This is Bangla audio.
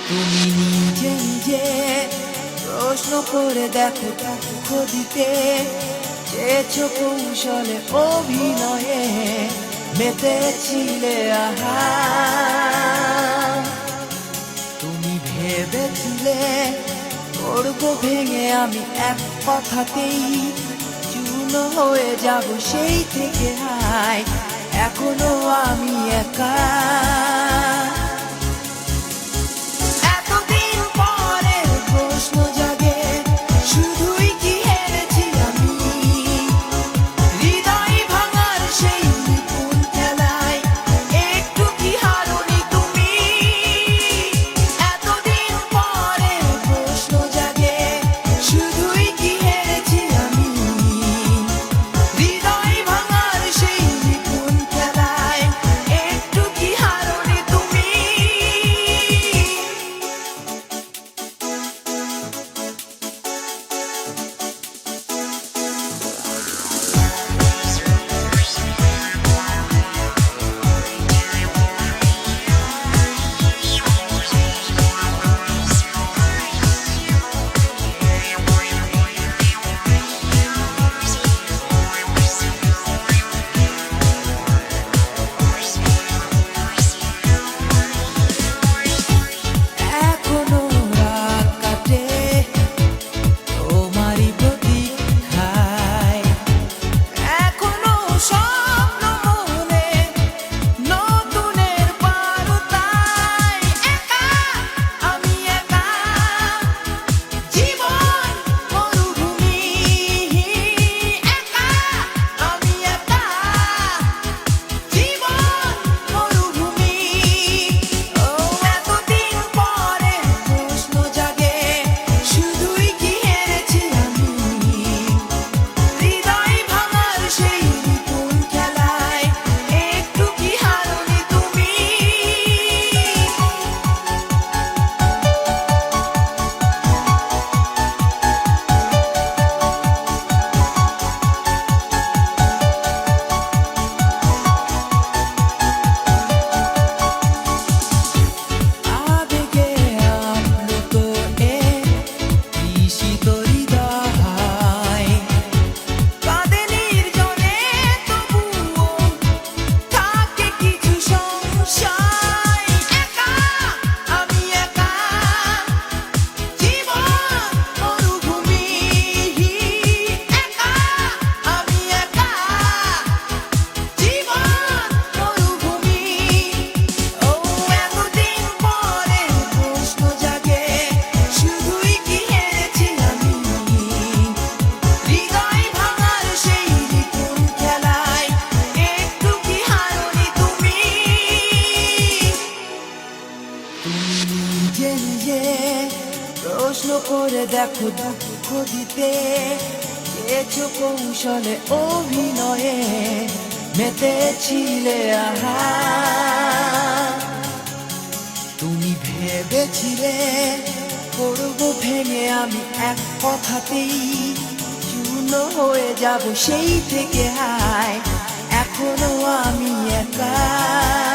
তুমি নিজে নিজে প্রশ্ন করে দেখো দুঃখ দিতে চেয়েছো কৌশলে অভিনয়ে মেতেছিলে আহা তুমি ভেবেছিলে করবো ভেঙে আমি এক কথাতেই চূর্ণ হয়ে যাব সেই থেকে হায় এখনো আমি একা প্রশ্ন করে দেখো দুঃখ দিতে চেয়েছো কৌশলে অভিনয়ে মেতেছিলে আহা তুমি ভেবেছিলে করবো ভেঙে আমি এক কথাতেই চূর্ণ হয়ে যাব সেই থেকে হায় এখনো আমি একা।